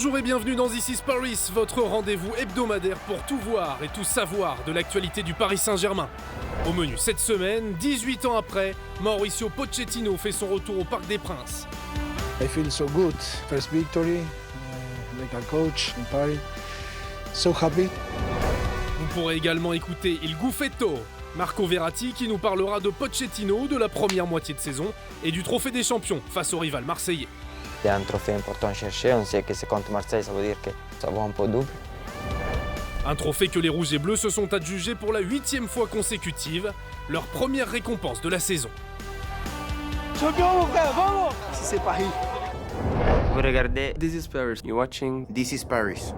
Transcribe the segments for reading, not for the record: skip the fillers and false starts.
Bonjour et bienvenue dans This is Paris, votre rendez-vous hebdomadaire pour tout voir et tout savoir de l'actualité du Paris Saint-Germain. Au menu cette semaine, 18 ans après, Mauricio Pochettino fait son retour au Parc des Princes. I feel so good. First victory, like a coach in Paris. So happy. Vous pourrez également écouter Il Gouffetto, Marco Verratti qui nous parlera de Pochettino, de la première moitié de saison et du trophée des champions face au rival marseillais. Il y a un trophée important à chercher, on sait que c'est contre Marseille, ça veut dire que ça vaut un peu double. Un trophée que les Rouges et Bleus se sont adjugés pour la 8e fois consécutive, leur première récompense de la saison. C'est Paris. Vous regardez This is Paris. You're watching This is Paris.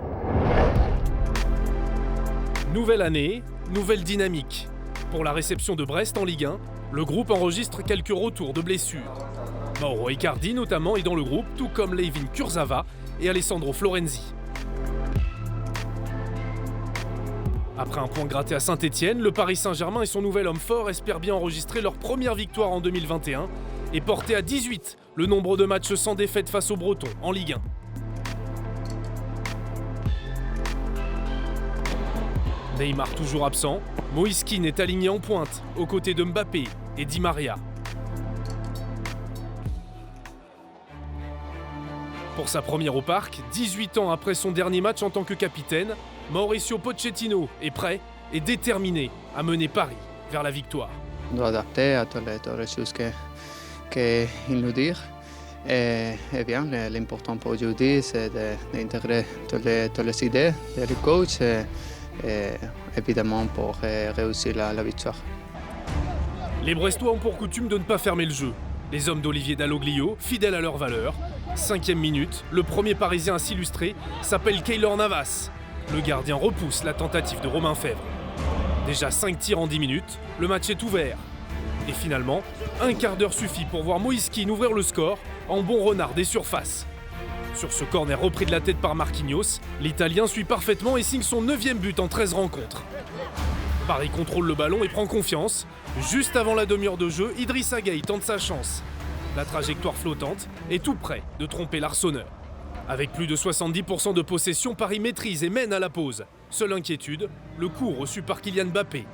Nouvelle année, nouvelle dynamique. Pour la réception de Brest en Ligue 1, le groupe enregistre quelques retours de blessures. Mauro Icardi notamment est dans le groupe, tout comme Layvin Kurzawa et Alessandro Florenzi. Après un point gratté à Saint-Etienne, le Paris Saint-Germain et son nouvel homme fort espèrent bien enregistrer leur première victoire en 2021 et porter à 18 le nombre de matchs sans défaite face aux Bretons en Ligue 1. Neymar toujours absent, Moïse Kean est aligné en pointe, aux côtés de Mbappé et Di Maria. Pour sa première au parc, 18 ans après son dernier match en tant que capitaine, Mauricio Pochettino est prêt et déterminé à mener Paris vers la victoire. On doit adapter à toutes les choses qu'il nous dit. Et bien, l'important pour aujourd'hui, c'est d'intégrer toutes les idées du coach et évidemment pour réussir la victoire. Les Brestois ont pour coutume de ne pas fermer le jeu. Les hommes d'Olivier Dalloglio, fidèles à leurs valeurs. 5e minute, le premier Parisien à s'illustrer s'appelle Keylor Navas. Le gardien repousse la tentative de Romain Fèvre. Déjà 5 tirs en 10 minutes, le match est ouvert. Et finalement, un quart d'heure suffit pour voir Moïse Kean ouvrir le score en bon renard des surfaces. Sur ce corner repris de la tête par Marquinhos, l'Italien suit parfaitement et signe son 9e but en 13 rencontres. Paris contrôle le ballon et prend confiance. Juste avant la demi-heure de jeu, Idrissa Gueye tente sa chance. La trajectoire flottante est tout près de tromper l'Arseneur. Avec plus de 70% de possession, Paris maîtrise et mène à la pause. Seule inquiétude, le coup reçu par Kylian Mbappé.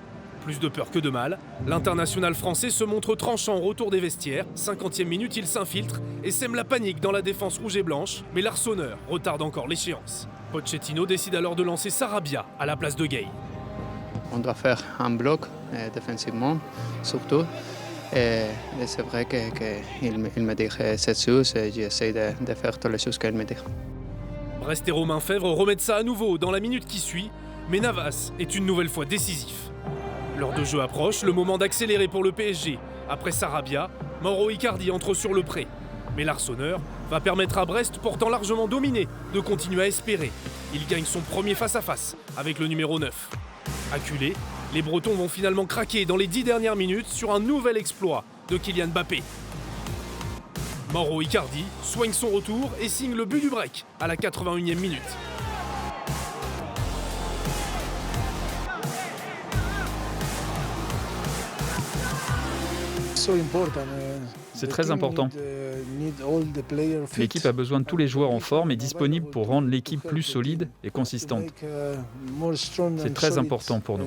Plus de peur que de mal, l'international français se montre tranchant au retour des vestiaires. 50e minute, il s'infiltre et sème la panique dans la défense rouge et blanche, mais l'Arseneur retarde encore l'échéance. Pochettino décide alors de lancer Sarabia à la place de Gueye. On doit faire un bloc défensivement, surtout. Et c'est vrai qu'il me dit cette chose et j'essaie de faire toutes les choses qu'il me dit. Brest et Romain Fèvre remettent ça à nouveau dans la minute qui suit, mais Navas est une nouvelle fois décisif. L'heure de jeu approche, le moment d'accélérer pour le PSG. Après Sarabia, Mauro Icardi entre sur le pré. Mais l'Arseneur va permettre à Brest, pourtant largement dominé, de continuer à espérer. Il gagne son premier face-à-face avec le numéro 9. Acculés, les Bretons vont finalement craquer dans les 10 dernières minutes sur un nouvel exploit de Kylian Mbappé. Mauro Icardi soigne son retour et signe le but du break à la 81e minute. C'est très important. L'équipe a besoin de tous les joueurs en forme et disponibles pour rendre l'équipe plus solide et consistante. C'est très important pour nous.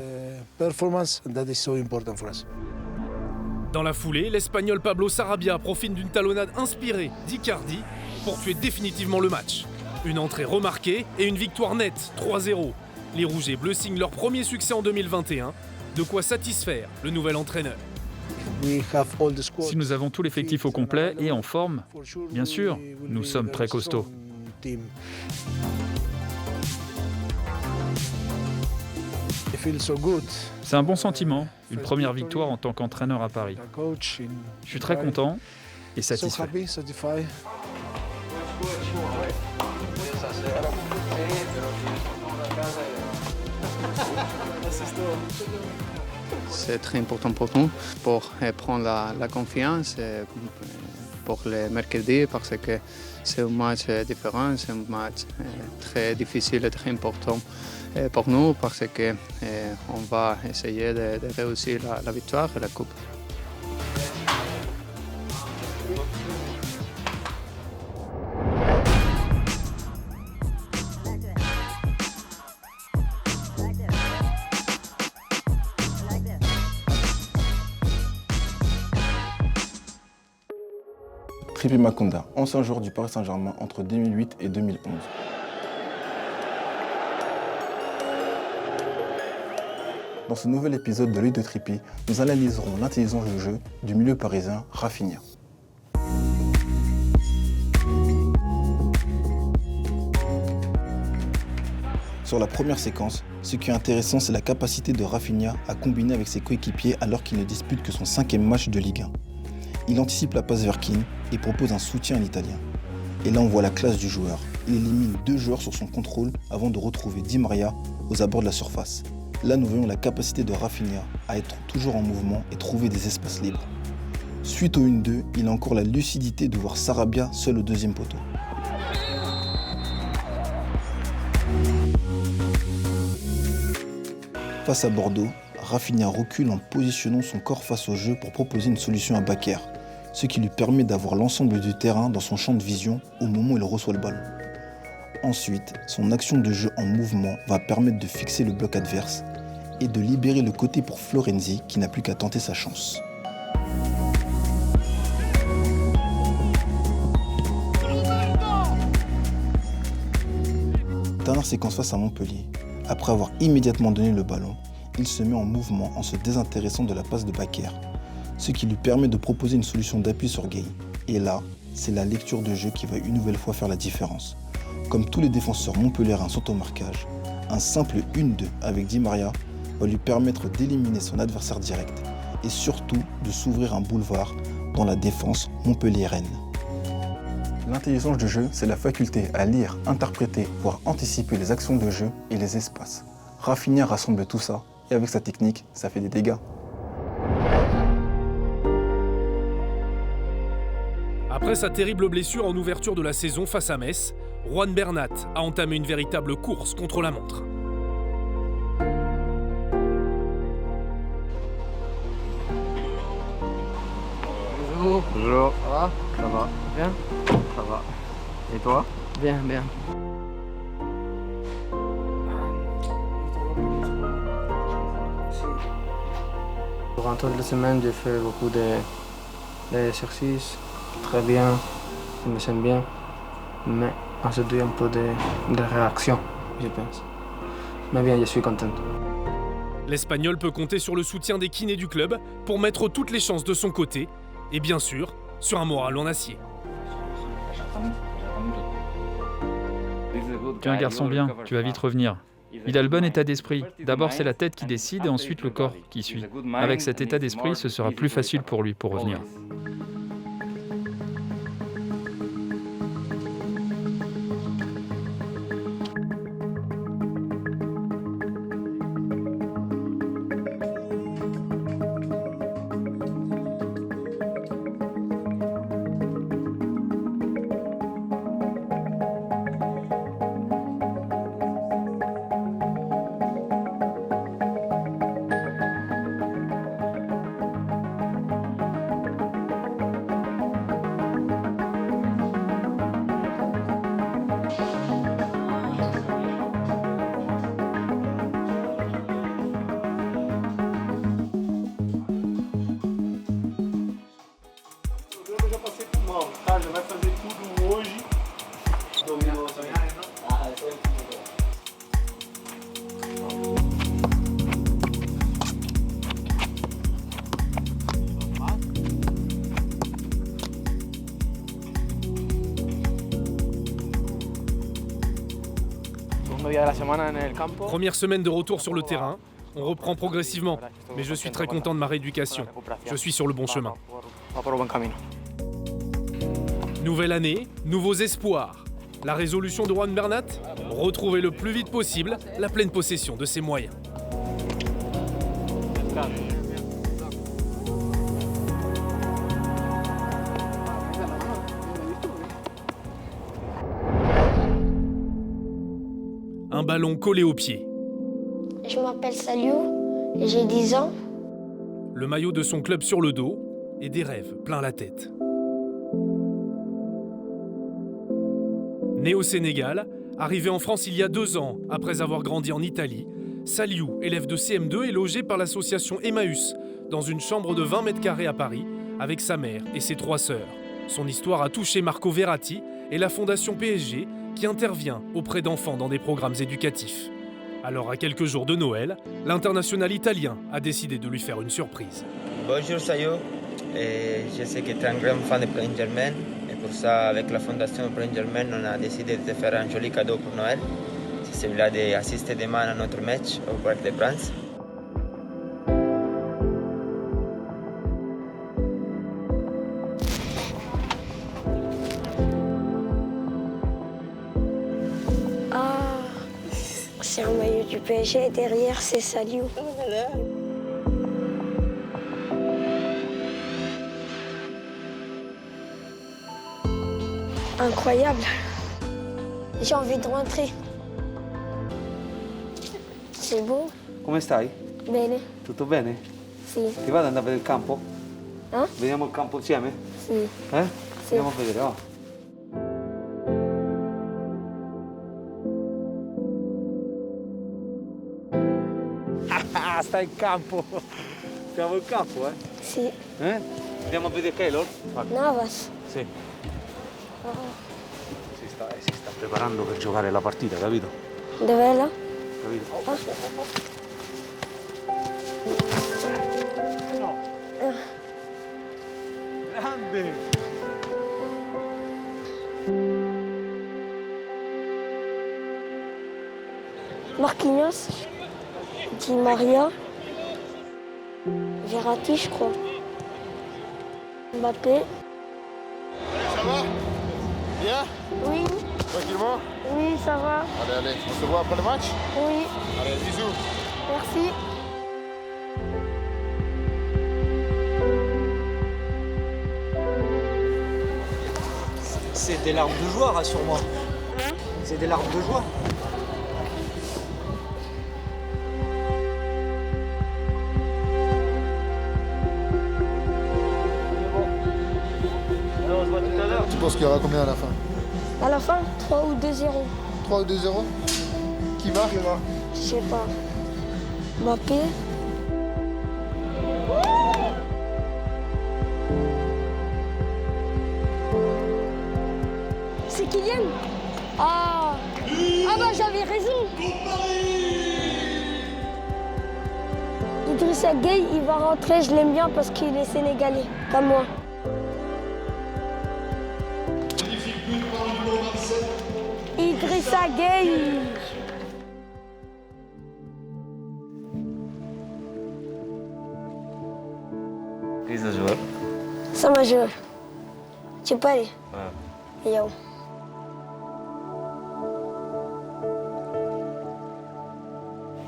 Dans la foulée, l'Espagnol Pablo Sarabia profite d'une talonnade inspirée d'Icardi pour tuer définitivement le match. Une entrée remarquée et une victoire nette, 3-0. Les Rouges et Bleus signent leur premier succès en 2021, de quoi satisfaire le nouvel entraîneur. Si nous avons tout l'effectif au complet et en forme, bien sûr, nous sommes très costauds. C'est un bon sentiment, une première victoire en tant qu'entraîneur à Paris. Je suis très content et satisfait. C'est très important pour nous pour prendre la confiance pour le mercredi parce que c'est un match différent, c'est un match très difficile et très important pour nous parce qu'on va essayer de réussir la victoire et la coupe. Tripi Makonda, ancien joueur du Paris Saint-Germain entre 2008 et 2011. Dans ce nouvel épisode de l'œil de Tripi, nous analyserons l'intelligence de jeu du milieu parisien Raphinha. Sur la première séquence, ce qui est intéressant, c'est la capacité de Raphinha à combiner avec ses coéquipiers alors qu'il ne dispute que son 5e match de Ligue 1. Il anticipe la passe vers Keane et propose un soutien à l'Italien. Et là, on voit la classe du joueur. Il élimine 2 joueurs sur son contrôle avant de retrouver Di Maria aux abords de la surface. Là, nous voyons la capacité de Raphinha à être toujours en mouvement et trouver des espaces libres. Suite au 1-2, il a encore la lucidité de voir Sarabia seul au 2e poteau. Face à Bordeaux, Raphinha recule en positionnant son corps face au jeu pour proposer une solution à Bakker, ce qui lui permet d'avoir l'ensemble du terrain dans son champ de vision au moment où il reçoit le ballon. Ensuite, son action de jeu en mouvement va permettre de fixer le bloc adverse et de libérer le côté pour Florenzi qui n'a plus qu'à tenter sa chance. Dernière séquence face à Montpellier. Après avoir immédiatement donné le ballon, il se met en mouvement en se désintéressant de la passe de Bakker, ce qui lui permet de proposer une solution d'appui sur Gueye. Et là, c'est la lecture de jeu qui va une nouvelle fois faire la différence. Comme tous les défenseurs montpelliérains sont au marquage, un simple 1-2 avec Di Maria va lui permettre d'éliminer son adversaire direct et surtout de s'ouvrir un boulevard dans la défense montpelliéraine. L'intelligence de jeu, c'est la faculté à lire, interpréter, voire anticiper les actions de jeu et les espaces. Raphinha rassemble tout ça et avec sa technique, ça fait des dégâts. Après sa terrible blessure en ouverture de la saison face à Metz, Juan Bernat a entamé une véritable course contre la montre. Bonjour. Bonjour. Ça va? Ça va? Bien? Ça va. Et toi? Bien, bien. Durant toute la semaine, j'ai fait beaucoup d'exercices. Très bien. Je me sens bien. Mais aujourd'hui, un peu de réaction, je pense. Mais bien, je suis content. L'Espagnol peut compter sur le soutien des kinés du club pour mettre toutes les chances de son côté et bien sûr, sur un moral en acier. Tu es un garçon bien, tu vas vite revenir. Il a le bon état d'esprit. D'abord, c'est la tête qui décide et ensuite le corps qui suit. Avec cet état d'esprit, ce sera plus facile pour lui pour revenir. Première semaine de retour sur le terrain, on reprend progressivement, mais je suis très content de ma rééducation. Je suis sur le bon chemin. Nouvelle année, nouveaux espoirs. La résolution de Juan Bernat ? Retrouver le plus vite possible la pleine possession de ses moyens. Un ballon collé au pied. Je m'appelle Saliou et j'ai 10 ans. Le maillot de son club sur le dos et des rêves plein la tête. Né au Sénégal, arrivé en France il y a 2 ans, après avoir grandi en Italie, Saliou, élève de CM2, est logé par l'association Emmaüs dans une chambre de 20 mètres carrés à Paris avec sa mère et ses 3 sœurs. Son histoire a touché Marco Verratti et la Fondation PSG qui intervient auprès d'enfants dans des programmes éducatifs. Alors à quelques jours de Noël, l'international italien a décidé de lui faire une surprise. Bonjour Sayo, je sais que tu es un grand fan de Paris Saint-Germain et pour ça avec la Fondation Paris Saint-Germain on a décidé de te faire un joli cadeau pour Noël. C'est celui-là d'assister demain à notre match au Parc des Princes. C'est un maillot du PSG et derrière c'est Saliou. Incroyable. J'ai envie de rentrer. C'est beau. Come stai? Bene. Tutto bene? Sì. Ti va ad andare a vedere il campo? Eh? Vediamo il campo insieme? Sì. Eh? Sì. Andiamo a vedere, va. Ah, stai in campo. Siamo in campo, eh? Sì. Eh? Andiamo a vedere Keylor? Navas. Sì. Si sta preparando per giocare la partita, capito? Dov'è là? Capito? Grande! Marquinhos. Di Maria. Verratti, je crois. Mbappé. Ça va? Bien? Oui. Tranquillement? Oui, ça va. Allez, on se voit après le match? Oui. Allez, bisous. Merci. C'est des larmes de joie, rassure-moi. C'est des larmes de joie. Tu penses qu'il y aura combien à la fin? À la fin, 3 ou 2-0. 3 ou 2-0? Qui marque? Je sais pas. Mbappé. C'est Kylian? Ah bah j'avais raison. Idrissa Gueye, il va rentrer, je l'aime bien parce qu'il est sénégalais, comme moi. Idrissa Gueye. Qui est ce joueur? Ça m'a joué. Tu peux aller? Ouais. Yo.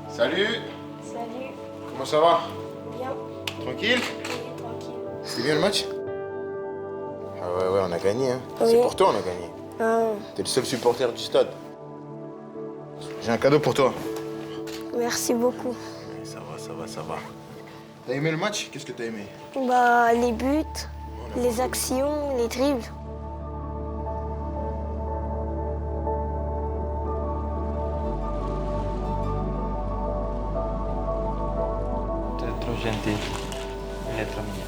Salut! Salut. Comment ça va? Bien. Tranquille? Oui, tranquille. C'était bien le match? Ah ouais, on a gagné, hein. Oui. C'est pour toi on a gagné. Ah, T'es le seul supporter du stade. J'ai un cadeau pour toi. merci beaucoup. Ça va. T'as aimé le match? Qu'est-ce que t'as aimé? Bah, les buts, les actions, les dribbles. Tu es trop gentil. Il est trop mignon.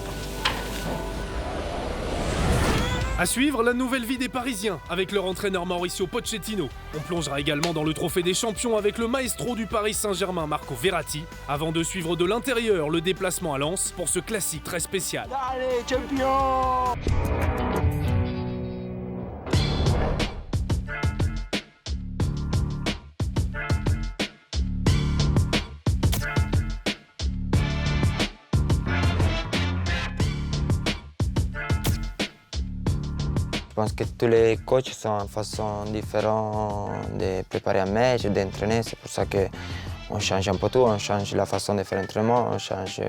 À suivre, la nouvelle vie des Parisiens avec leur entraîneur Mauricio Pochettino. On plongera également dans le trophée des champions avec le maestro du Paris Saint-Germain Marco Verratti, avant de suivre de l'intérieur le déplacement à Lens pour ce classique très spécial. Allez, champion! Je pense que tous les coachs sont en façon différente de préparer un match, d'entraîner. C'est pour ça qu'on change un peu tout. On change la façon de faire l'entraînement, on change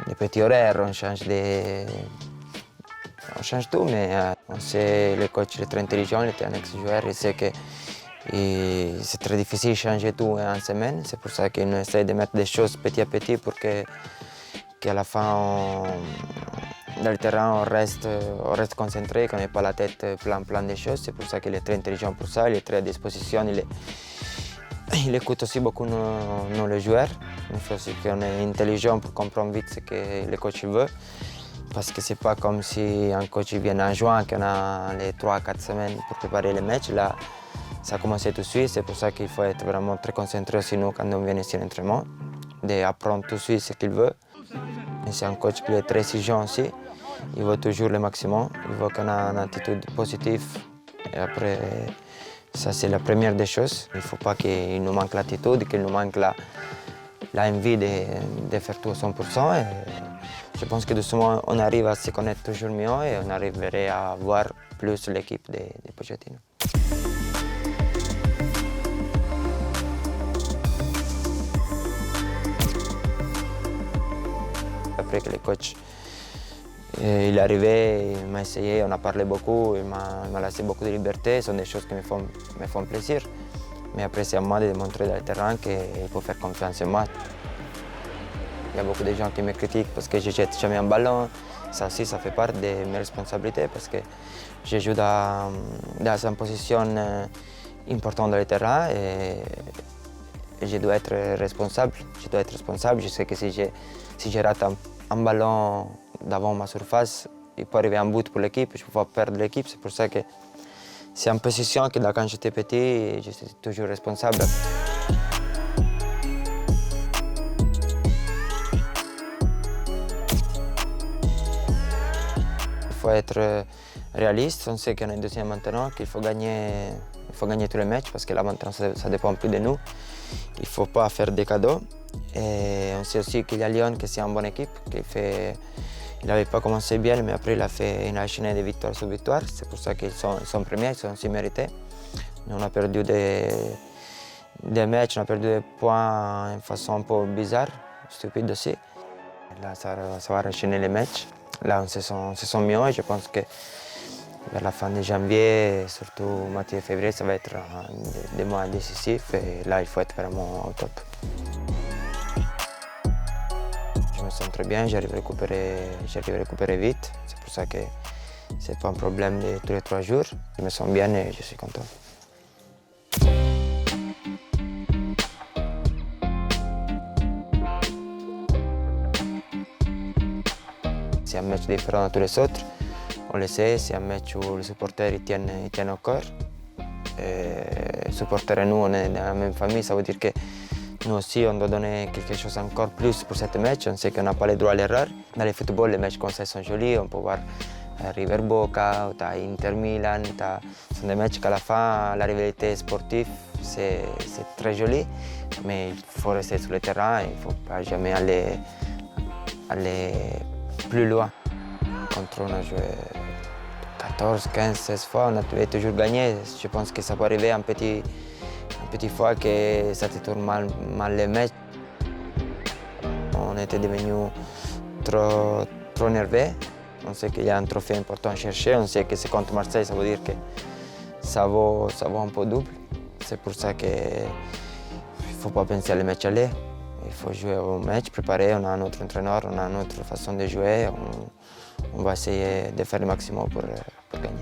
les petits horaires, on change tout. Mais on sait, le coach est très intelligent, il était un ex-joueur, il sait que c'est très difficile de changer tout en semaine. C'est pour ça qu'on essaie de mettre des choses petit à petit pour qu'à la fin, dans le terrain, on reste concentré, qu'on n'ait pas la tête plein de choses. C'est pour ça qu'il est très intelligent pour ça, il est très à disposition, il écoute aussi beaucoup nos joueurs. Il faut aussi qu'on est intelligent pour comprendre vite ce que le coach veut. Parce que c'est pas comme si un coach vient en juin, qu'on a les 3-4 semaines pour préparer les matchs. Là, ça a commencé tout de suite. C'est pour ça qu'il faut être vraiment très concentré aussi nous quand on vient ici à l'entraînement, d'apprendre tout de suite ce qu'il veut. Et c'est un coach qui est très exigeant aussi. Il veut toujours le maximum. Il veut qu'on ait une attitude positive. Et après, ça c'est la première des choses. Il ne faut pas qu'il nous manque l'attitude, qu'il nous manque l'envie de faire tout à 100%. Et je pense que doucement, on arrive à se connaître toujours mieux et on arriverait à voir plus l'équipe de Pochettino. Après que le coach il est arrivé, il m'a essayé, on a parlé beaucoup, il m'a laissé beaucoup de liberté. Ce sont des choses qui me font plaisir. Mais après, c'est à moi de démontrer dans le terrain qu'il faut faire confiance en moi. Il y a beaucoup de gens qui me critiquent parce que je ne jette jamais un ballon. Ça aussi, ça fait partie de mes responsabilités parce que je joue dans une position importante dans le terrain et je dois être responsable. Je sais que si je rate un ballon devant ma surface, il peut arriver un but pour l'équipe, je ne peux pas perdre l'équipe. C'est pour ça que c'est une position que quand j'étais petit, je suis toujours responsable. Il faut être réaliste. On sait qu'on est deuxième maintenant, qu'il faut gagner tous les matchs parce que là maintenant ça dépend plus de nous. Il ne faut pas faire des cadeaux. Et on sait aussi qu'il y a Lyon, que c'est une bonne équipe. Il n'avait pas commencé bien, mais après il a fait une enchaînée de victoire sur victoire. C'est pour ça qu'ils sont premiers, ils sont aussi mérités. On a perdu des matchs, on a perdu des points de façon un peu bizarre, stupide aussi. Là, ça va enchaîner les matchs. Là, on se sent mieux et je pense que vers la fin de janvier, surtout moitié février, ça va être des mois décisifs et là, il faut être vraiment au top. Je me sens très bien, j'arrive à récupérer vite. C'est pour ça que ce n'est pas un problème de tous les 3 jours. Je me sens bien et je suis content. C'est un match différent de tous les autres. On le sait, c'est un match où les supporters ils tiennent au cœur. Les supporters et nous, on est dans la même famille, ça veut dire que nous aussi, on doit donner quelque chose encore plus pour ce match. On sait qu'on n'a pas le droit à l'erreur. Dans le football, les matchs comme ça sont jolis. On peut voir River Boca, Inter Milan. Ce sont des matchs qu'à la fin, la rivalité sportive, c'est très joli. Mais il faut rester sur le terrain, il ne faut pas jamais aller plus loin. Contre on a joué 14, 15, 16 fois, on a toujours gagné. Je pense que ça peut arriver une petite fois que ça te tourne mal les matchs. On était devenus trop nerveux. On sait qu'il y a un trophée important à chercher. On sait que c'est contre Marseille, ça veut dire que ça vaut un peu double. C'est pour ça qu'il ne faut pas penser à les matchs aller. Il faut jouer au match, préparer. On a notre entraîneur, on a notre façon de jouer. On va essayer de faire le maximum pour gagner.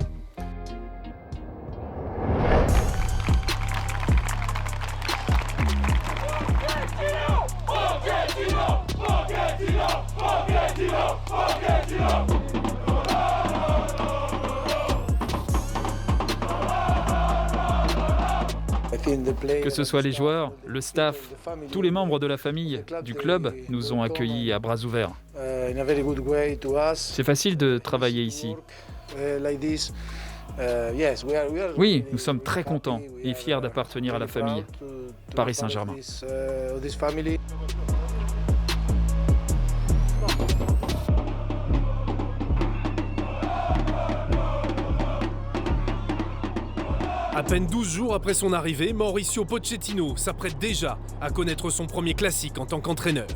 Que ce soit les joueurs, le staff, tous les membres de la famille, du club, nous ont accueillis à bras ouverts. C'est facile de travailler ici. Oui, nous sommes très contents et fiers d'appartenir à la famille Paris Saint-Germain. À peine 12 jours après son arrivée, Mauricio Pochettino s'apprête déjà à connaître son premier classique en tant qu'entraîneur.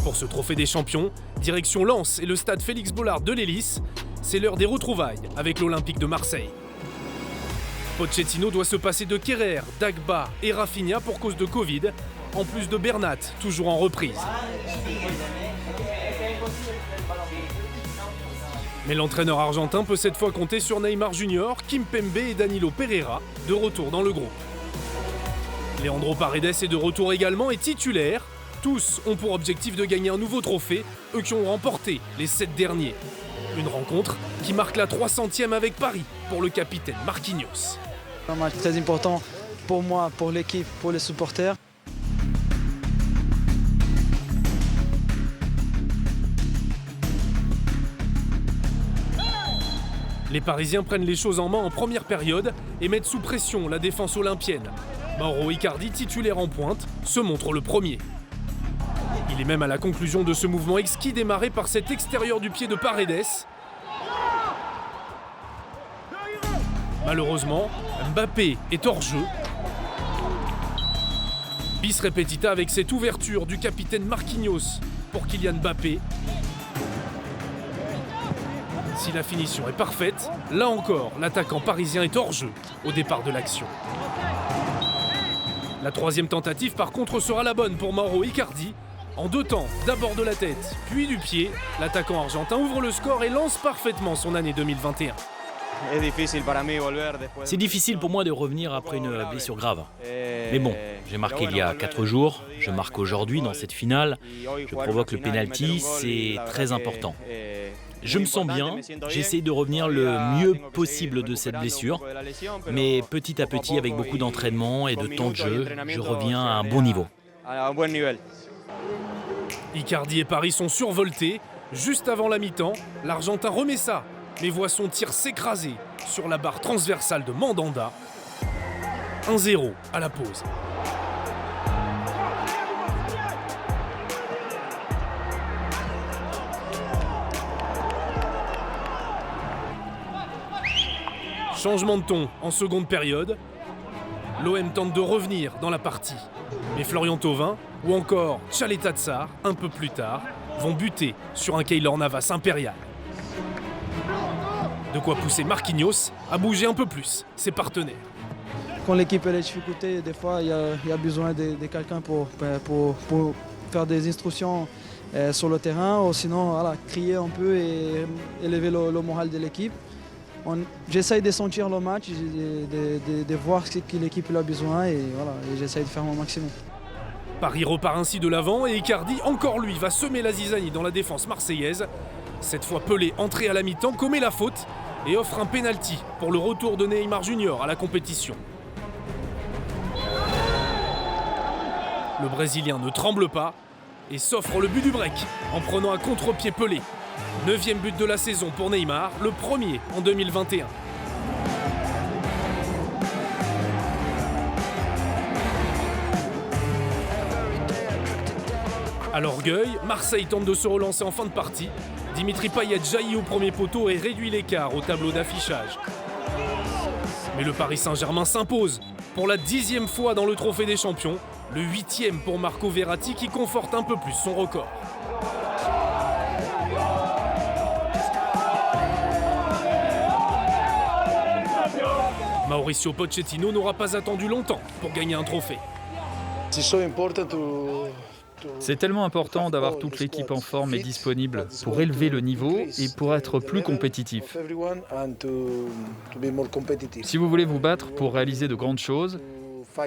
Pour ce trophée des champions, direction Lens et le stade Félix Bollard de l'Hélice, c'est l'heure des retrouvailles avec l'Olympique de Marseille. Pochettino doit se passer de Kerrer, Dagba et Rafinha pour cause de Covid, en plus de Bernat, toujours en reprise. Mais l'entraîneur argentin peut cette fois compter sur Neymar Junior, Kimpembe et Danilo Pereira, de retour dans le groupe. Leandro Paredes est de retour également et titulaire. Tous ont pour objectif de gagner un nouveau trophée, eux qui ont remporté les 7 derniers. Une rencontre qui marque la 300e avec Paris pour le capitaine Marquinhos. Un match très important pour moi, pour l'équipe, pour les supporters. Les Parisiens prennent les choses en main en première période et mettent sous pression la défense olympienne. Mauro Icardi, titulaire en pointe, se montre le premier. Il est même à la conclusion de ce mouvement exquis démarré par cet extérieur du pied de Paredes. Malheureusement, Mbappé est hors jeu. Bis repetita avec cette ouverture du capitaine Marquinhos pour Kylian Mbappé. Si la finition est parfaite, là encore, l'attaquant parisien est hors jeu au départ de l'action. La troisième tentative, par contre, sera la bonne pour Mauro Icardi. En deux temps, d'abord de la tête, puis du pied, l'attaquant argentin ouvre le score et lance parfaitement son année 2021. C'est difficile pour moi de revenir après une blessure grave. Mais bon, j'ai marqué il y a 4 jours, je marque aujourd'hui dans cette finale, je provoque le penalty, c'est très important. Je me sens bien, j'essaie de revenir le mieux possible de cette blessure, mais petit à petit, avec beaucoup d'entraînement et de temps de jeu, je reviens à un bon niveau. Icardi et Paris sont survoltés. Juste avant la mi-temps, l'Argentin remet ça, mais voit son tir s'écraser sur la barre transversale de Mandanda. 1-0 à la pause. Changement de ton en seconde période. L'OM tente de revenir dans la partie. Mais Florian Thauvin ou encore Tchaleta Tsar, un peu plus tard, vont buter sur un Keylor Navas impérial. De quoi pousser Marquinhos à bouger un peu plus ses partenaires. Quand l'équipe a des difficultés, des fois il y a besoin de quelqu'un pour faire des instructions sur le terrain, ou sinon voilà, crier un peu et élever le moral de l'équipe. J'essaye de sentir le match, de voir ce que l'équipe a besoin et voilà, j'essaye de faire mon maximum. Paris repart ainsi de l'avant et Icardi, encore lui, va semer la zizanie dans la défense marseillaise. Cette fois, Pelé, entré à la mi-temps, commet la faute et offre un penalty pour le retour de Neymar Junior à la compétition. Le Brésilien ne tremble pas et s'offre le but du break en prenant à contre-pied Pelé. 9e but de la saison pour Neymar, le premier en 2021. À l'orgueil, Marseille tente de se relancer en fin de partie. Dimitri Payet jaillit au premier poteau et réduit l'écart au tableau d'affichage. Mais le Paris Saint-Germain s'impose pour la 10e fois dans le Trophée des Champions, le 8e pour Marco Verratti qui conforte un peu plus son record. Mauricio Pochettino n'aura pas attendu longtemps pour gagner un trophée. C'est tellement important d'avoir toute l'équipe en forme et disponible pour élever le niveau et pour être plus compétitif. Si vous voulez vous battre pour réaliser de grandes choses,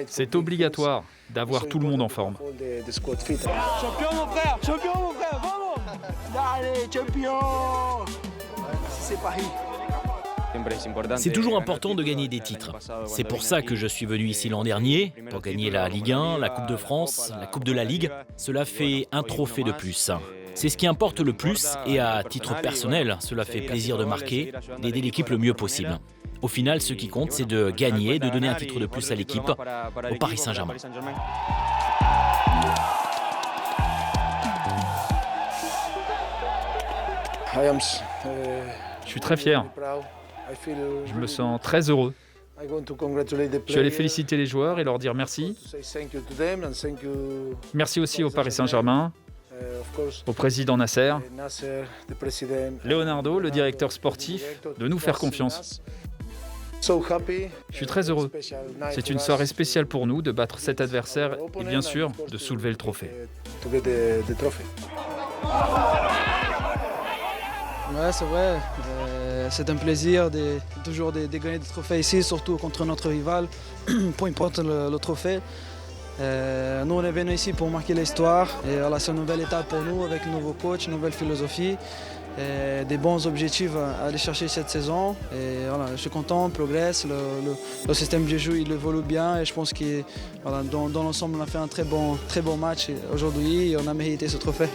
c'est obligatoire d'avoir tout le monde en forme. Champion mon frère, vamos! Allez, champion! C'est Paris. C'est toujours important de gagner des titres. C'est pour ça que je suis venu ici l'an dernier, pour gagner la Ligue 1, la Coupe de France, la Coupe de la Ligue. Cela fait un trophée de plus. C'est ce qui importe le plus et à titre personnel, cela fait plaisir de marquer, d'aider l'équipe le mieux possible. Au final, ce qui compte, c'est de gagner, de donner un titre de plus à l'équipe, au Paris Saint-Germain. Je suis très fier. Je me sens très heureux. Je suis allé féliciter les joueurs et leur dire merci. Merci aussi au Paris Saint-Germain, au président Nasser, Leonardo, le directeur sportif, de nous faire confiance. Je suis très heureux. C'est une soirée spéciale pour nous de battre cet adversaire et bien sûr de soulever le trophée. Ouais, c'est vrai. C'est un plaisir toujours de gagner des trophées ici, surtout contre notre rival. Peu importe le trophée. Nous, on est venus ici pour marquer l'histoire. Et voilà, c'est une nouvelle étape pour nous, avec un nouveau coach, une nouvelle philosophie, et des bons objectifs à aller chercher cette saison. Et voilà, je suis content, on progresse, le système de jeu il évolue bien et je pense que voilà, dans l'ensemble on a fait un très bon match aujourd'hui et on a mérité ce trophée.